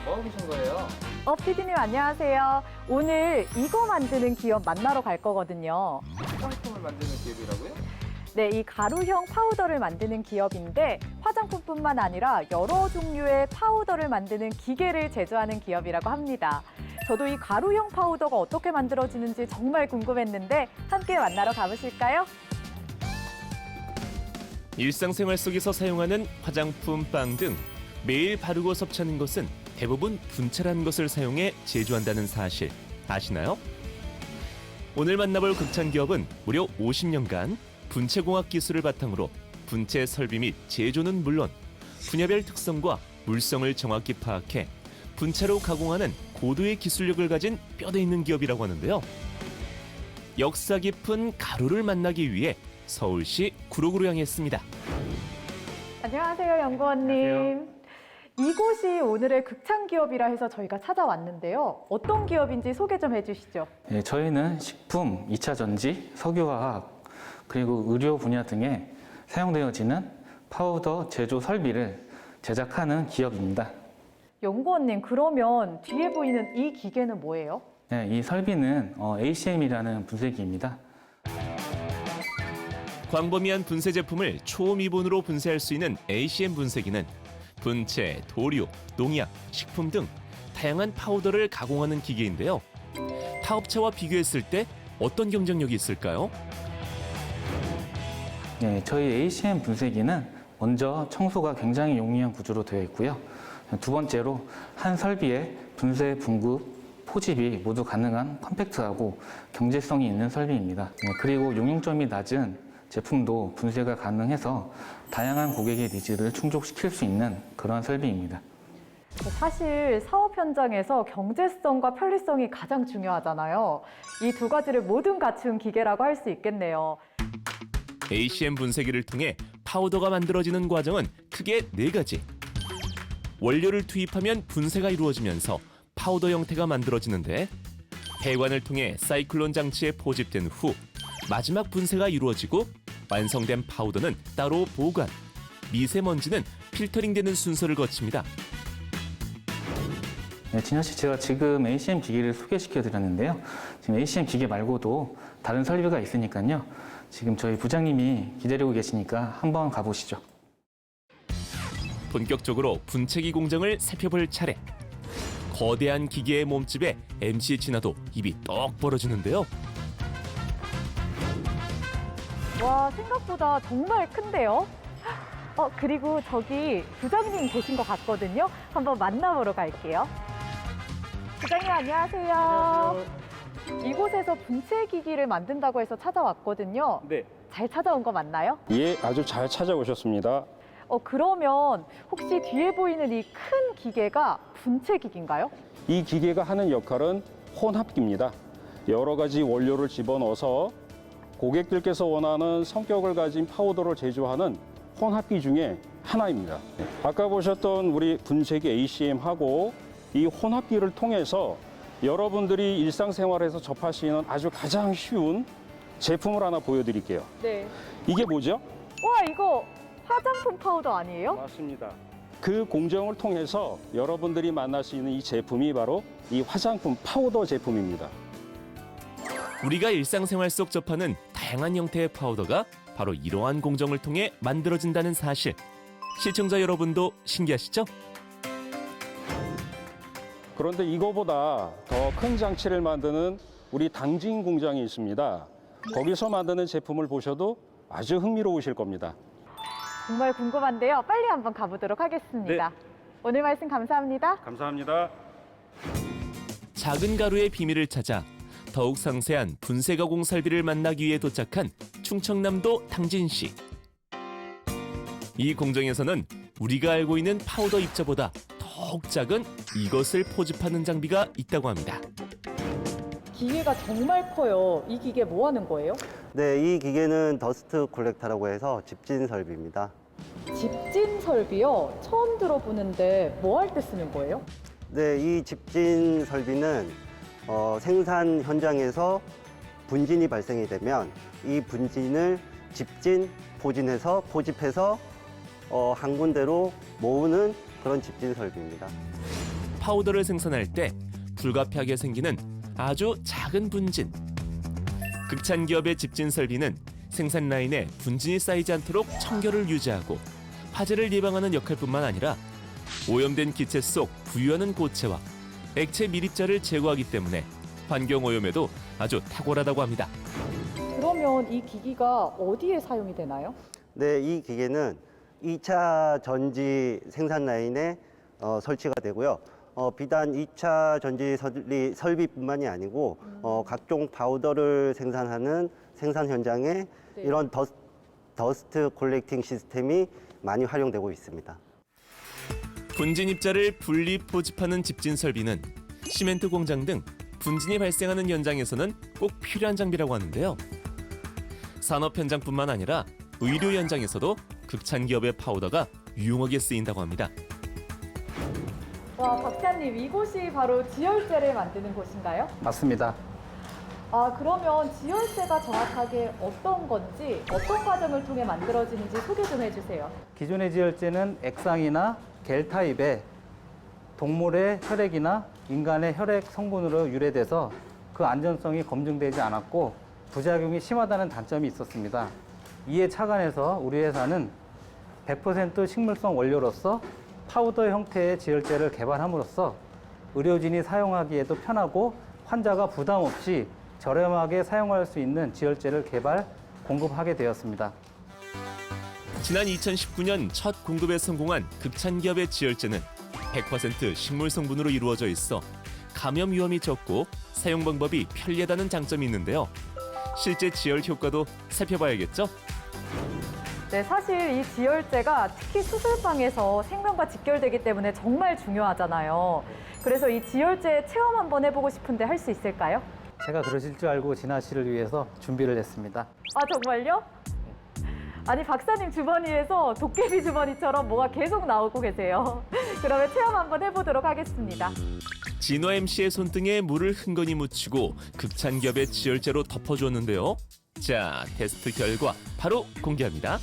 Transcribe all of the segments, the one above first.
뭐 하고 계신 거예요? 피디님 안녕하세요. 오늘 이거 만드는 기업 만나러 갈 거거든요. 화장품을 만드는 기업이라고요? 네, 이 가루형 파우더를 만드는 기업인데 화장품뿐만 아니라 여러 종류의 파우더를 만드는 기계를 제조하는 기업이라고 합니다. 저도 이 가루형 파우더가 어떻게 만들어지는지 정말 궁금했는데 함께 만나러 가보실까요? 일상생활 속에서 사용하는 화장품, 빵 등 매일 바르고 섭취하는 것은 대부분 분체라는 것을 사용해 제조한다는 사실 아시나요? 오늘 만나볼 극찬 기업은 무려 50년간 분체공학 기술을 바탕으로 분체 설비 및 제조는 물론 분야별 특성과 물성을 정확히 파악해 분체로 가공하는 고도의 기술력을 가진 뼈대 있는 기업이라고 하는데요. 역사 깊은 가루를 만나기 위해 서울시 구로구로 향했습니다. 안녕하세요, 연구원님. 안녕하세요. 이곳이 오늘의 극찬 기업이라 해서 저희가 찾아왔는데요. 어떤 기업인지 소개 좀 해주시죠. 네, 저희는 식품, 2차 전지, 석유화학, 그리고 의료 분야 등에 사용되어지는 파우더 제조 설비를 제작하는 기업입니다. 연구원님, 그러면 뒤에 보이는 이 기계는 뭐예요? 네, 이 설비는 ACM이라는 분쇄기입니다. 광범위한 분쇄 제품을 초미분으로 분쇄할 수 있는 ACM 분쇄기는 분체, 도료, 농약, 식품 등 다양한 파우더를 가공하는 기계인데요. 타업체와 비교했을 때 어떤 경쟁력이 있을까요? 네, 저희 ACM 분쇄기는 먼저 청소가 굉장히 용이한 구조로 되어 있고요. 두 번째로 한 설비에 분쇄, 분급, 포집이 모두 가능한 컴팩트하고 경제성이 있는 설비입니다. 네, 그리고 용융점이 낮은 제품도 분쇄가 가능해서 다양한 고객의 니즈를 충족시킬 수 있는 그런 설비입니다. 사실 사업 현장에서 경제성과 편리성이 가장 중요하잖아요. 이 두 가지를 모두 갖춘 기계라고 할 수 있겠네요. ACM 분쇄기를 통해 파우더가 만들어지는 과정은 크게 4가지. 원료를 투입하면 분쇄가 이루어지면서 파우더 형태가 만들어지는데 배관을 통해 사이클론 장치에 포집된 후 마지막 분쇄가 이루어지고 완성된 파우더는 따로 보관, 미세먼지는 필터링되는 순서를 거칩니다. 네, 진현 씨, 제가 지금 ACM 기기를 소개시켜 드렸는데요. 지금 ACM 기계 말고도 다른 설비가 있으니까요. 지금 저희 부장님이 기다리고 계시니까 한번 가보시죠. 본격적으로 분체기 공정을 살펴볼 차례. 거대한 기계의 몸집에 MC 진아도 입이 떡 벌어지는데요. 와, 생각보다 정말 큰데요? 그리고 저기 부장님 계신 것 같거든요. 한번 만나보러 갈게요. 부장님 안녕하세요. 이곳에서 분체 기기를 만든다고 해서 찾아왔거든요. 네. 잘 찾아온 거 맞나요? 예, 아주 잘 찾아오셨습니다. 그러면 혹시 뒤에 보이는 이 큰 기계가 분체 기기인가요? 이 기계가 하는 역할은 혼합기입니다. 여러 가지 원료를 집어넣어서 고객들께서 원하는 성격을 가진 파우더를 제조하는 혼합기 중에 하나입니다. 아까 보셨던 우리 분쇄기 ACM하고 이 혼합기를 통해서 여러분들이 일상생활에서 접할 수 있는 아주 가장 쉬운 제품을 하나 보여드릴게요. 네. 이게 뭐죠? 와, 이거 화장품 파우더 아니에요? 맞습니다. 그 공정을 통해서 여러분들이 만날 수 있는 이 제품이 바로 이 화장품 파우더 제품입니다. 우리가 일상생활 속 접하는 다양한 형태의 파우더가 바로 이러한 공정을 통해 만들어진다는 사실. 시청자 여러분도 신기하시죠? 그런데 이거보다 더 큰 장치를 만드는 우리 당진 공장이 있습니다. 거기서 만드는 제품을 보셔도 아주 흥미로우실 겁니다. 정말 궁금한데요. 빨리 한번 가보도록 하겠습니다. 오늘 말씀 감사합니다. 감사합니다. 작은 가루의 비밀을 찾아 더욱 상세한 분쇄 가공 설비를 만나기 위해 도착한 충청남도 당진시. 이 공정에서는 우리가 알고 있는 파우더 입자보다 더욱 작은 이것을 포집하는 장비가 있다고 합니다. 기계가 정말 커요. 이 기계 뭐 하는 거예요? 네, 이 기계는 더스트 콜렉터라고 해서 집진 설비입니다. 집진 설비요? 처음 들어보는데 뭐 할 때 쓰는 거예요? 네, 이 집진 설비는 생산 현장에서 분진이 발생이 되면 이 분진을 집진, 포진해서 포집해서 한 군데로 모으는 그런 집진 설비입니다. 파우더를 생산할 때 불가피하게 생기는 아주 작은 분진. 극찬 기업의 집진 설비는 생산 라인에 분진이 쌓이지 않도록 청결을 유지하고 화재를 예방하는 역할뿐만 아니라 오염된 기체 속 부유하는 고체와 액체 미립자를 제거하기 때문에 환경 오염에도 아주 탁월하다고 합니다. 그러면 이 기기가 어디에 사용이 되나요? 네, 이 기계는 2차 전지 생산 라인에 설치가 되고요. 비단 2차 전지 설비뿐만이 아니고 각종 파우더를 생산하는 생산 현장에 네. 이런 더스트 콜렉팅 시스템이 많이 활용되고 있습니다. 분진 입자를 분리 포집하는 집진 설비는 시멘트 공장 등 분진이 발생하는 현장에서는 꼭 필요한 장비라고 하는데요. 산업 현장뿐만 아니라 의료 현장에서도 극찬 기업의 파우더가 유용하게 쓰인다고 합니다. 와, 박사님, 이곳이 바로 지열제를 만드는 곳인가요? 맞습니다. 아, 그러면 지열제가 정확하게 어떤 건지, 어떤 과정을 통해 만들어지는지 소개 좀 해주세요. 기존의 지열제는 액상이나 겔 타입의 동물의 혈액이나 인간의 혈액 성분으로 유래돼서 그 안전성이 검증되지 않았고 부작용이 심하다는 단점이 있었습니다. 이에 착안해서 우리 회사는 100% 식물성 원료로서 파우더 형태의 지열제를 개발함으로써 의료진이 사용하기에도 편하고 환자가 부담 없이 저렴하게 사용할 수 있는 지열제를 개발, 공급하게 되었습니다. 지난 2019년 첫 공급에 성공한 극찬 기업의 지열제는 100% 식물 성분으로 이루어져 있어 감염 위험이 적고 사용 방법이 편리하다는 장점이 있는데요. 실제 지열 효과도 살펴봐야겠죠? 네, 사실 이 지열제가 특히 수술방에서 생명과 직결되기 때문에 정말 중요하잖아요. 그래서 이 지열제 체험 한번 해보고 싶은데 할 수 있을까요? 제가 그러실 줄 알고 진아 씨를 위해서 준비를 했습니다. 아, 정말요? 아니, 박사님 주머니에서 도깨비 주머니처럼 뭐가 계속 나오고 계세요. 그러면 체험 한번 해보도록 하겠습니다. 진화 MC의 손등에 물을 흥건히 묻히고 극찬 기업의 지열제로 덮어주었는데요. 자, 테스트 결과 바로 공개합니다.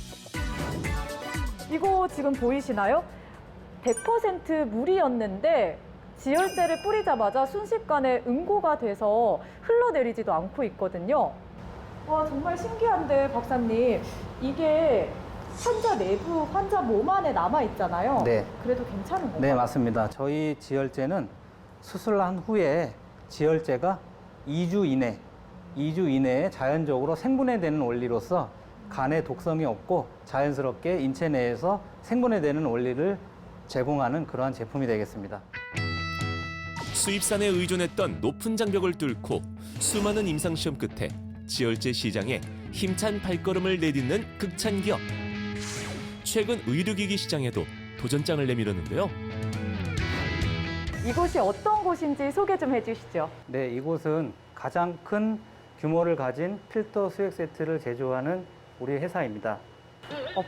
이거 지금 보이시나요? 100% 물이었는데 지열제를 뿌리자마자 순식간에 응고가 돼서 흘러내리지도 않고 있거든요. 와, 정말 신기한데 박사님, 이게 환자 내부, 환자 몸 안에 남아있잖아요. 네. 그래도 괜찮은 건가요? 네, 맞습니다. 저희 지열제는 수술한 후에 지열제가 2주 이내에 자연적으로 생분해되는 원리로서 간에 독성이 없고 자연스럽게 인체 내에서 생분해되는 원리를 제공하는 그러한 제품이 되겠습니다. 수입산에 의존했던 높은 장벽을 뚫고 수많은 임상시험 끝에 지열제 시장에 힘찬 발걸음을 내딛는 극찬 기업. 최근 의료기기 시장에도 도전장을 내밀었는데요. 이곳이 어떤 곳인지 소개 좀 해주시죠. 네, 이곳은 가장 큰 규모를 가진 필터 수액 세트를 제조하는 우리 회사입니다.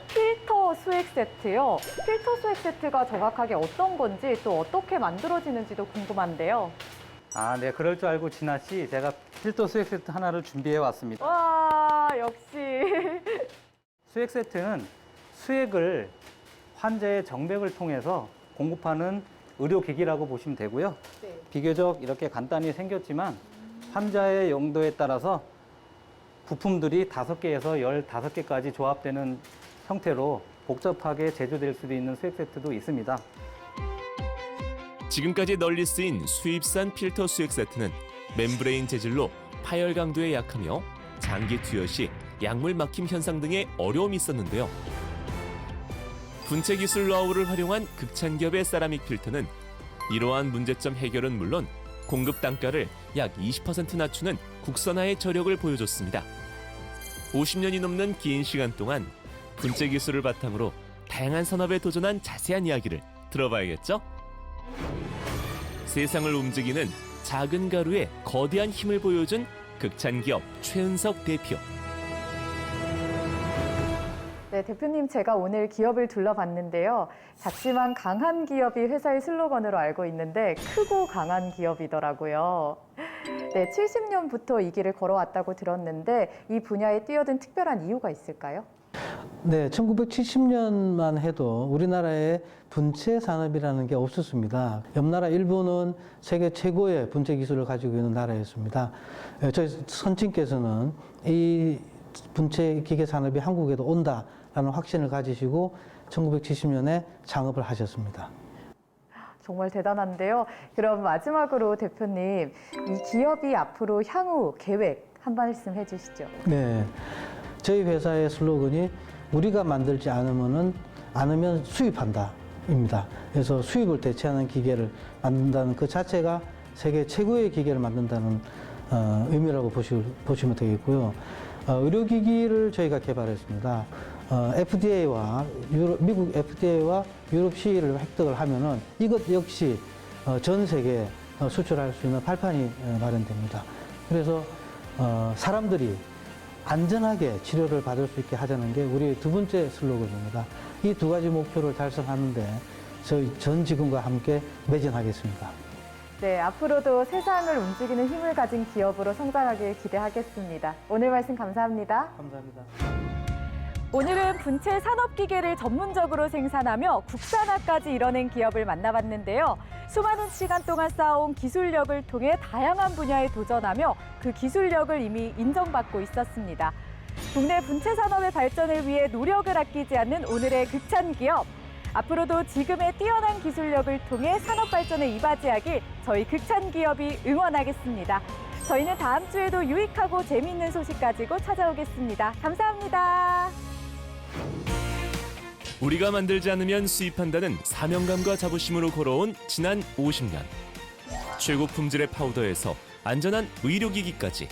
필터 수액 세트요. 필터 수액 세트가 정확하게 어떤 건지 또 어떻게 만들어지는지도 궁금한데요. 아, 네, 그럴 줄 알고 진아 씨, 제가 필터 수액 세트 하나를 준비해 왔습니다. 와, 역시. 수액 세트는 수액을 환자의 정맥을 통해서 공급하는 의료기기라고 보시면 되고요. 네. 비교적 이렇게 간단히 생겼지만 환자의 용도에 따라서 부품들이 5개에서 15개까지 조합되는 형태로 복잡하게 제조될 수도 있는 수액 세트도 있습니다. 지금까지 널리 쓰인 수입산 필터 수액 세트는 멤브레인 재질로 파열 강도에 약하며 장기 투여 시 약물 막힘 현상 등의 어려움이 있었는데요. 분체 기술 노하우를 활용한 극찬 기업의 세라믹 필터는 이러한 문제점 해결은 물론 공급 단가를 약 20% 낮추는 국산화의 저력을 보여줬습니다. 50년이 넘는 긴 시간 동안 분체 기술을 바탕으로 다양한 산업에 도전한 자세한 이야기를 들어봐야겠죠? 세상을 움직이는 작은 가루에 거대한 힘을 보여준 극찬 기업 최은석 대표. 네, 대표님, 제가 오늘 기업을 둘러봤는데요. 작지만 강한 기업이 회사의 슬로건으로 알고 있는데 크고 강한 기업이더라고요. 네, 70년부터 이 길을 걸어왔다고 들었는데 이 분야에 뛰어든 특별한 이유가 있을까요? 네, 1970년만 해도 우리나라에 분체 산업이라는 게 없었습니다. 옆 나라 일본은 세계 최고의 분체 기술을 가지고 있는 나라였습니다. 저희 선친께서는 이 분체 기계 산업이 한국에도 온다라는 확신을 가지시고 1970년에 창업을 하셨습니다. 정말 대단한데요. 그럼 마지막으로 대표님, 이 기업이 앞으로 향후 계획 한 말씀 해주시죠. 네, 저희 회사의 슬로건이 우리가 만들지 않으면 수입한다입니다. 그래서 수입을 대체하는 기계를 만든다는 그 자체가 세계 최고의 기계를 만든다는 의미라고 보시면 되겠고요. 의료기기를 저희가 개발했습니다. FDA와 미국 FDA와 유럽 CE를 획득을 하면은 이것 역시 전 세계에 수출할 수 있는 발판이 마련됩니다. 그래서 사람들이 안전하게 치료를 받을 수 있게 하자는 게 우리의 두 번째 슬로건입니다. 이 두 가지 목표를 달성하는데 저희 전 직원과 함께 매진하겠습니다. 네, 앞으로도 세상을 움직이는 힘을 가진 기업으로 성장하길 기대하겠습니다. 오늘 말씀 감사합니다. 감사합니다. 오늘은 분체 산업기계를 전문적으로 생산하며 국산화까지 이뤄낸 기업을 만나봤는데요. 수많은 시간 동안 쌓아온 기술력을 통해 다양한 분야에 도전하며 그 기술력을 이미 인정받고 있었습니다. 국내 분체 산업의 발전을 위해 노력을 아끼지 않는 오늘의 극찬 기업. 앞으로도 지금의 뛰어난 기술력을 통해 산업 발전에 이바지하길 저희 극찬 기업이 응원하겠습니다. 저희는 다음 주에도 유익하고 재미있는 소식 가지고 찾아오겠습니다. 감사합니다. 우리가 만들지 않으면 수입한다는 사명감과 자부심으로 걸어온 지난 50년. 최고 품질의 파우더에서 안전한 의료기기까지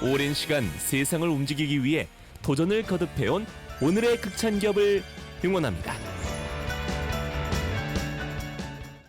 오랜 시간 세상을 움직이기 위해 도전을 거듭해온 오늘의 극찬 기업을 응원합니다.